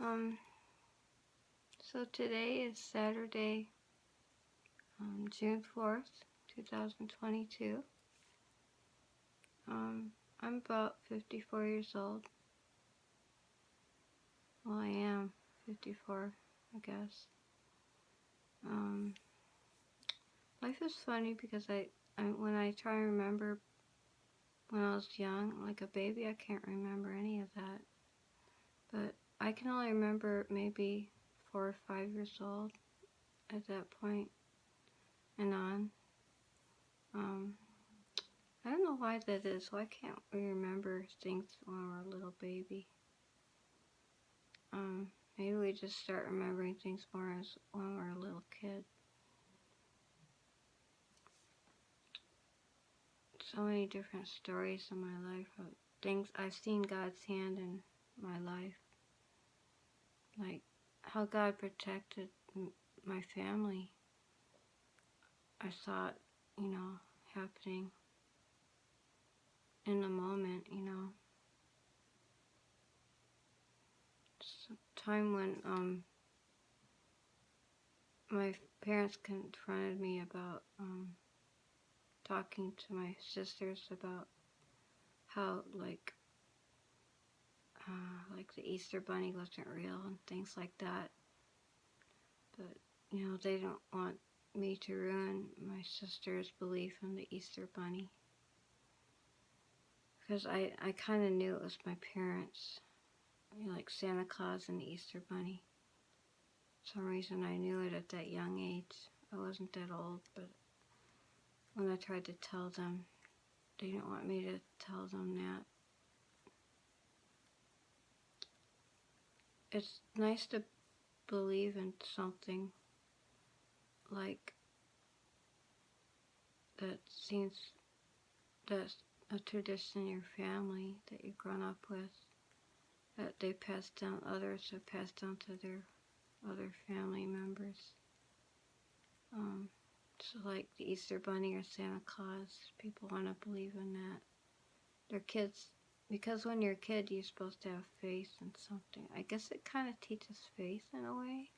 Um, so today is Saturday, June 4th, 2022. I'm about 54 years old. Well, I am 54, I guess. Life is funny because when I try and remember when I was young, like a baby, I can't remember any of that. But I can only remember maybe 4 or 5 years old at that point and on. I don't know why that is. Why can't we remember things when we're a little baby? Maybe we just start remembering things more as when we're a little kid. So many different stories in my life of things I've seen God's hand in my life. Like how God protected my family. I saw it, happening in the moment, It's a time when my parents confronted me about talking to my sisters about how like the Easter Bunny wasn't real and things like that. But they don't want me to ruin my sister's belief in the Easter Bunny, because I kind of knew it was my parents, like Santa Claus and the Easter Bunny. For some reason I knew it at that young age. I wasn't that old, but when I tried to tell them, they didn't want me to tell them that. It's nice to believe in something like that's a tradition in your family that you've grown up with, that they passed down, others have passed down to their other family members. So like the Easter Bunny or Santa Claus, people want to believe in that. Their kids, because when you're a kid, you're supposed to have faith in something. I guess it kind of teaches faith in a way.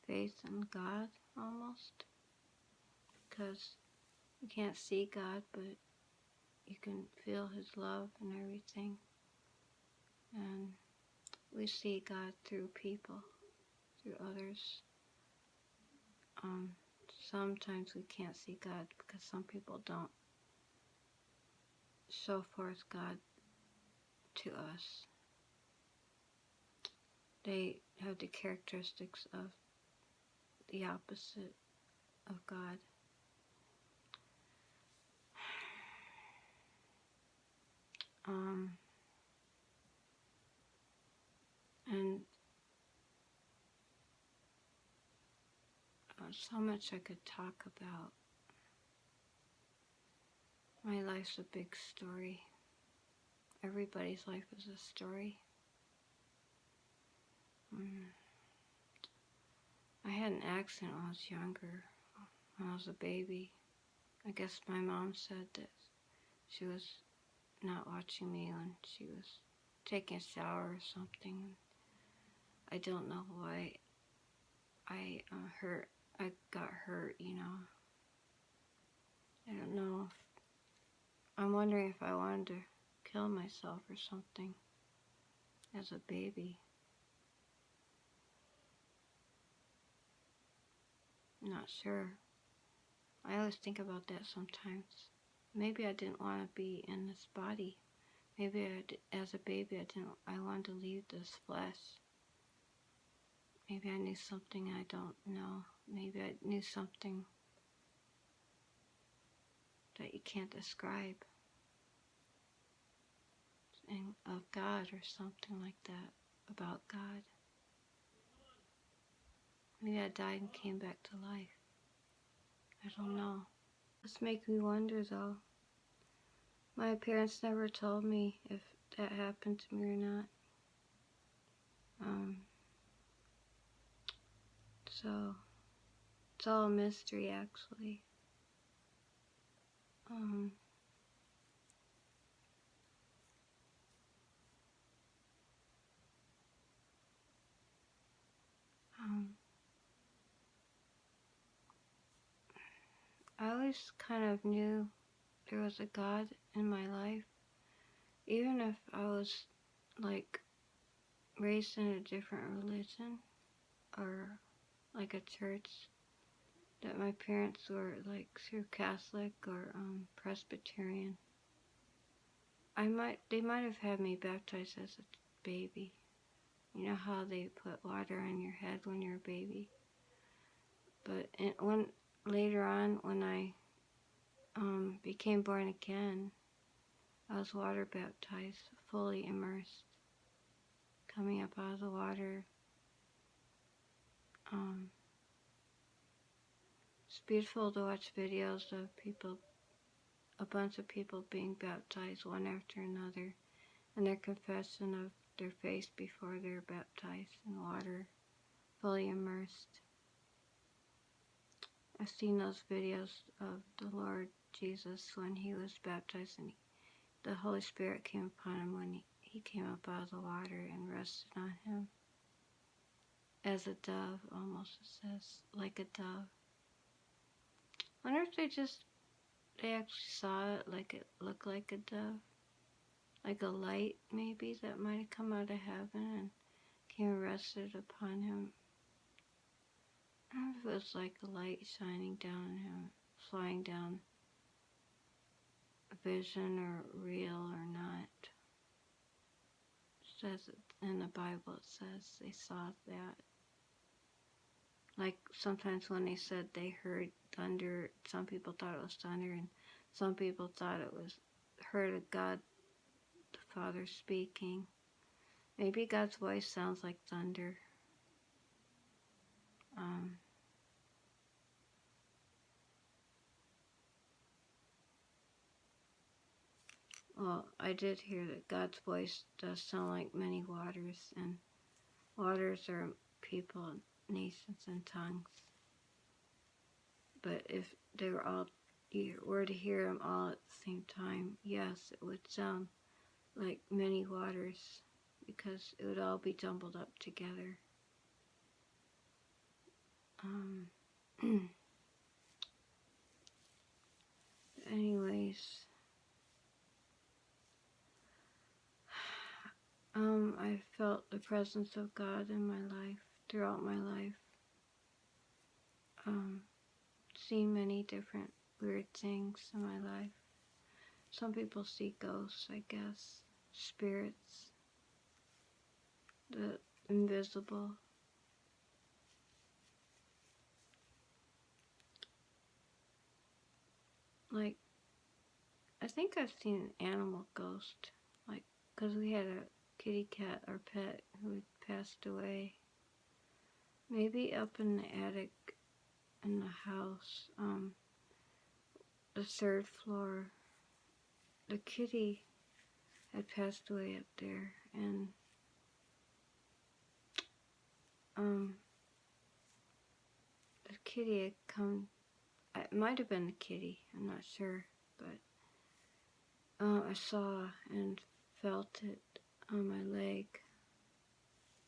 Faith in God, almost. Because you can't see God, but you can feel His love and everything. And we see God through people, through others. Sometimes we can't see God because some people don't show forth God to us. They have the characteristics of the opposite of God. And so much I could talk about. My life's a big story. Everybody's life is a story. I had an accident when I was younger, when I was a baby. I guess my mom said that she was not watching me when she was taking a shower or something. I don't know why I got hurt, I don't know. I'm wondering if I wanted to kill myself or something as a baby. I'm not sure. I always think about that sometimes. Maybe I didn't want to be in this body. Maybe as a baby I wanted to leave this flesh. Maybe I knew something I don't know. Maybe I knew something that you can't describe, and of God or something like that, about God. Maybe I died and came back to life. I don't know. This makes me wonder though. My parents never told me if that happened to me or not. So it's all a mystery actually. always kind of knew there was a God in my life. Even if I was, like, raised in a different religion or, like, a church that my parents were, like, through Catholic or Presbyterian. They might have had me baptized as a baby. You know how they put water on your head when you're a baby? But later on, when I became born again, I was water baptized, fully immersed, coming up out of the water. It's beautiful to watch videos of a bunch of people being baptized one after another, and their confession of their faith before they're baptized in water, fully immersed. I've seen those videos of the Lord Jesus when he was baptized, and the Holy Spirit came upon him when he came up out of the water and rested on him. As a dove, almost it says, like a dove. I wonder if they actually saw it, like it looked like a dove. Like a light, maybe, that might have come out of heaven and came and rested upon him. I don't know if it was like a light shining down on him, flying down, a vision or real or not. It says in the Bible, it says they saw that. Like sometimes when they said they heard thunder, some people thought it was thunder, and some people thought it was heard of God the Father speaking. Maybe God's voice sounds like thunder. Well, I did hear that God's voice does sound like many waters, and waters are people, nations, and tongues. But if they were to hear them all at the same time, yes, it would sound like many waters, because it would all be jumbled up together. Anyways, I felt the presence of God in my life, throughout my life. Seen many different weird things in my life. Some people see ghosts, I guess, spirits, the invisible. Like, I think I've seen an animal ghost, like, because we had a kitty cat, our pet, who had passed away. Maybe up in the attic in the house, the third floor. The kitty had passed away up there, and the kitty had come. It might have been the kitty, I'm not sure, but I saw and felt it on my leg.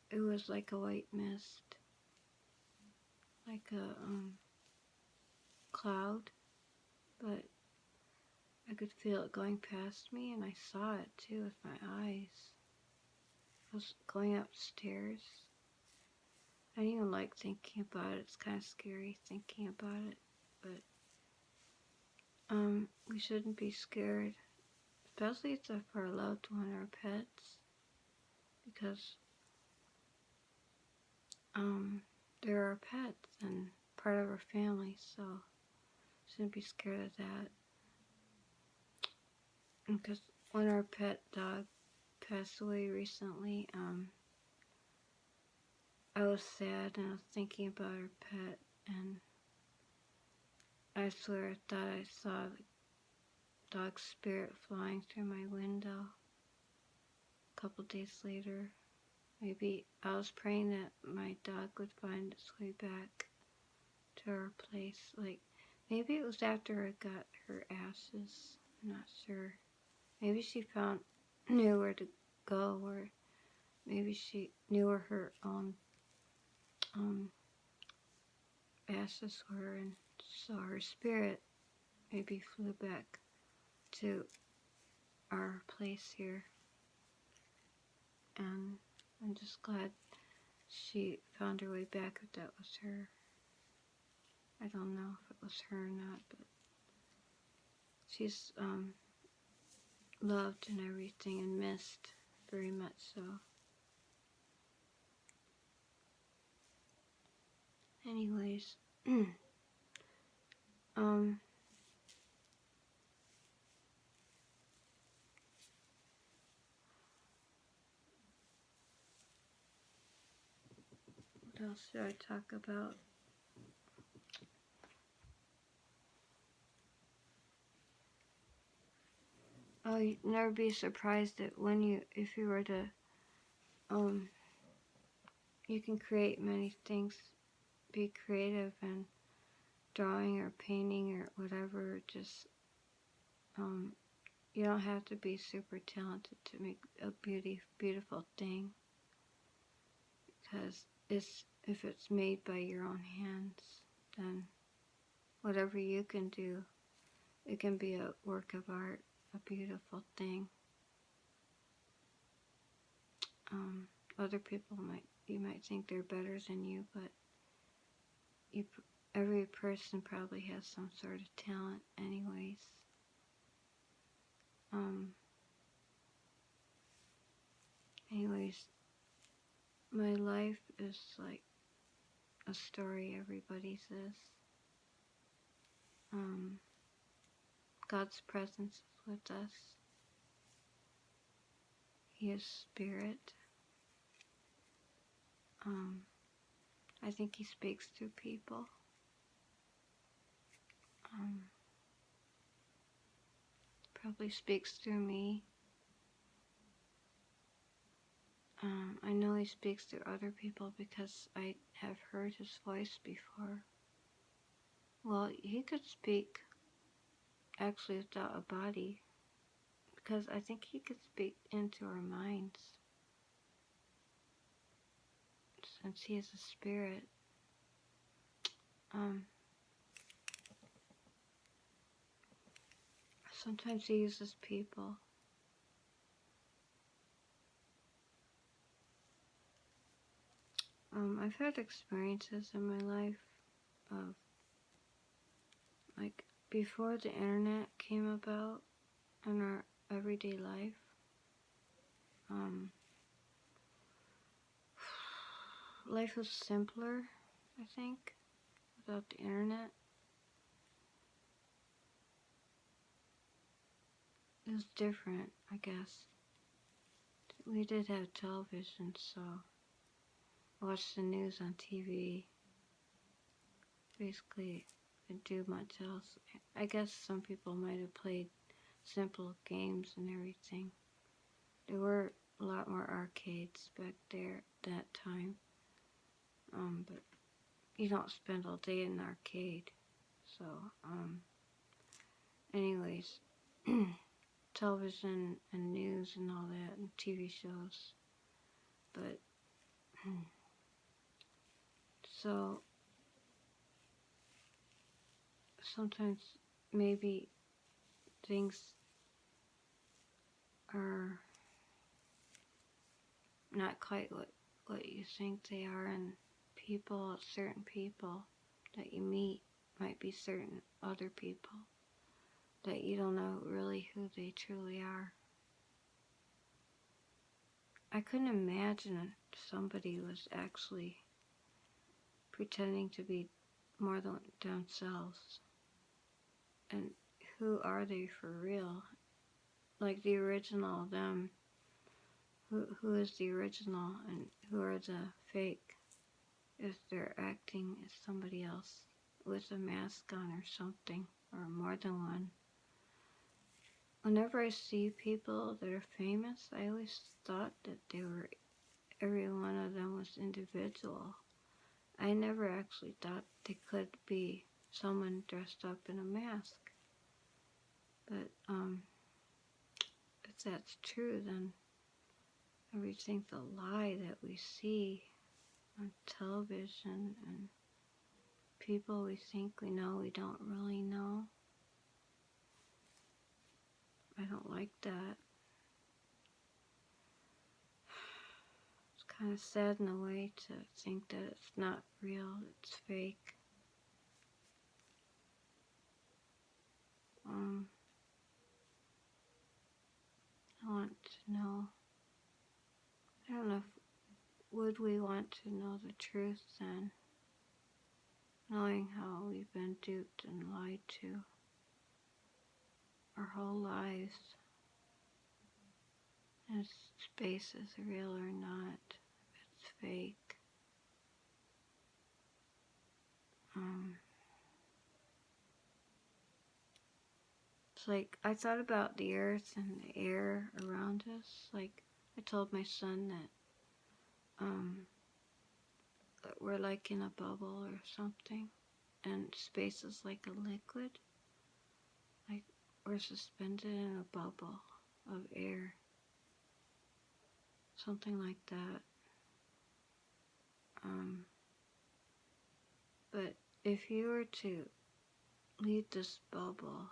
It was like a white mist, like a cloud, but I could feel it going past me, and I saw it too with my eyes. I was going upstairs. I didn't even like thinking about it. It's kind of scary thinking about it, but we shouldn't be scared, especially if it's our loved one, our pets, because they're our pets and part of our family, so shouldn't be scared of that. Because when our pet dog passed away recently, I was sad, and I was thinking about our pet, and I swear I thought I saw the dog's spirit flying through my window. A couple days later, maybe I was praying that my dog would find its way back to our place. Like, maybe it was after I got her ashes. I'm not sure. Maybe she knew where to go, or maybe she knew where her own ashes were, and so her spirit maybe flew back to our place here. And I'm just glad she found her way back, if that was her. I don't know if it was her or not, but she's loved and everything and missed very much so. Anyways, what else should I talk about? Oh, you'd never be surprised that if you were to, you can create many things, be creative and drawing or painting or whatever, just, you don't have to be super talented to make a beautiful thing, because if it's made by your own hands, then whatever you can do, it can be a work of art, a beautiful thing. Other people you might think they're better than you, but every person probably has some sort of talent anyways. Anyways, my life is like a story everybody says. God's presence is with us. He is spirit. I think he speaks through people. Probably speaks through me. I know he speaks through other people because I have heard his voice before. Well, he could speak actually without a body, because I think he could speak into our minds, since he is a spirit. Sometimes he uses people. I've had experiences in my life of, like, before the internet came about in our everyday life, life was simpler, I think, without the internet. It was different, I guess. We did have television, so watch the news on TV. Basically, didn't do much else. I guess some people might have played simple games and everything. There were a lot more arcades back there at that time. But you don't spend all day in an arcade. So, anyways, television and news and all that, and TV shows. But, so, sometimes maybe things are not quite what you think they are, and certain people that you meet might be certain other people that you don't know really who they truly are. I couldn't imagine somebody was actually pretending to be more than themselves. And who are they for real? Like the original them. Who is the original and who are the fake? If they're acting as somebody else with a mask on or something, or more than one. Whenever I see people that are famous, I always thought that every one of them was individual. I never actually thought they could be someone dressed up in a mask. But if that's true, then everything's a lie that we see on television, and people we think we know we don't really know. I don't like that. It's kind of sad in a way to think that it's not real, it's fake. I want to know, I don't know, would we want to know the truth then? Knowing how we've been duped and lied to our whole lives. If space is real or not, if it's fake. It's like, I thought about the earth and the air around us. Like, I told my son that we're like in a bubble or something, and space is like a liquid. Like, we're suspended in a bubble of air. Something like that. But if you were to leave this bubble,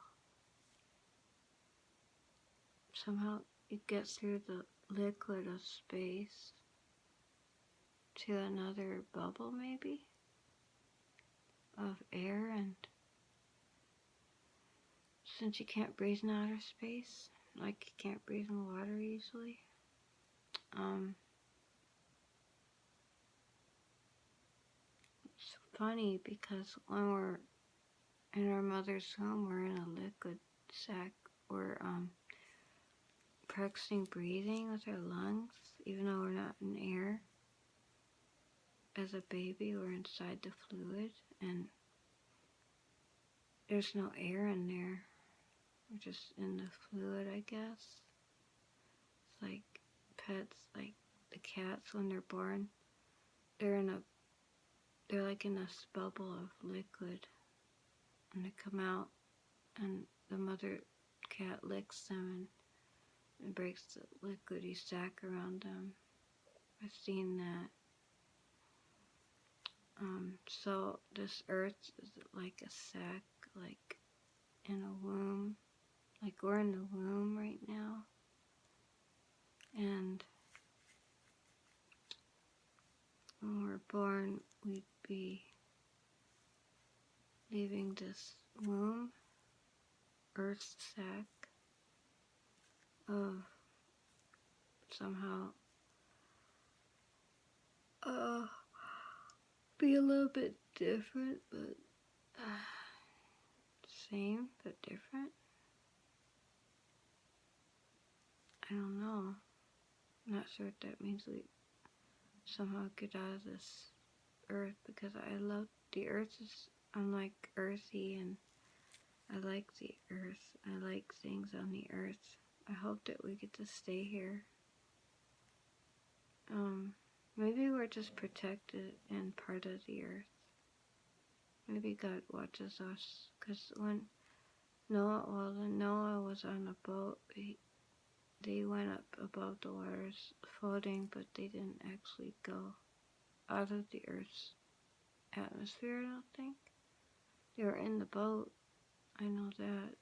somehow you get through the liquid of space to another bubble, maybe, of air, and since you can't breathe in outer space, like you can't breathe in water easily, it's funny because when we're in our mother's womb, we're in a liquid sac. We're practicing breathing with our lungs, even though we're not in air. As a baby, we're inside the fluid, and there's no air in there. We're just in the fluid, I guess. It's like pets, like the cats when they're born, they're like in this bubble of liquid, and they come out, and the mother cat licks them and breaks the liquidy sac around them. I've seen that. So this earth is like a sac, like in a womb. Like we're in the womb right now. And when we're born, we'd be leaving this womb, earth's sac, of somehow be a little bit different, but same but different. I don't know. I'm not sure what that means. We somehow get out of this earth, because I love the earth. I'm like earthy, and I like the earth. I like things on the earth. I hope that we get to stay here. Maybe we're just protected and part of the earth. Maybe God watches us, because when Noah was on a boat, they went up above the waters floating, but they didn't actually go out of the earth's atmosphere, I don't think. They were in the boat, I know that.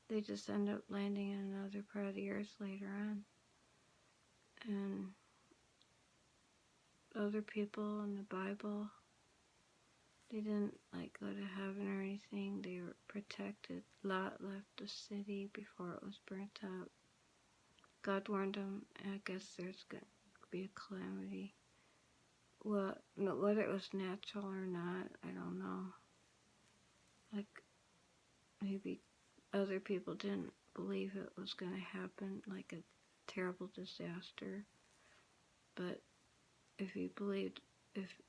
They just ended up landing in another part of the earth later on. And other people in the Bible, they didn't like go to heaven or anything. They were protected. Lot left the city before it was burnt up. God warned them, I guess there's going to be a calamity. Well, whether it was natural or not, I don't know. Like, maybe other people didn't believe it was going to happen, like a terrible disaster. But if you believed, if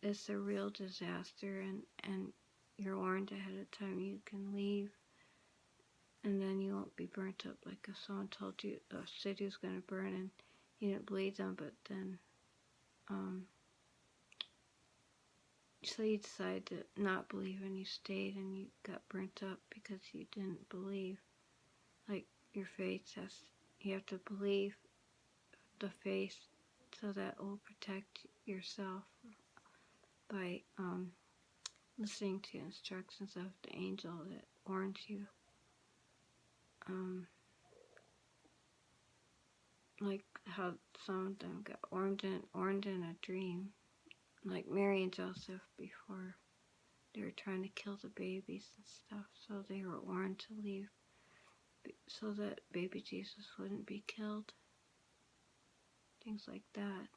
it's a real disaster and you're warned ahead of time, you can leave, and then you won't be burnt up. Like if someone told you a city was going to burn and you didn't believe them, but then so you decided to not believe and you stayed and you got burnt up because you didn't believe. Like your faith you have to believe the faith, so that will protect yourself by listening to instructions of the angel that warns you. Um, like how some of them got warned in a dream, like Mary and Joseph before they were trying to kill the babies and stuff, so they were warned to leave so that baby Jesus wouldn't be killed. Things like that.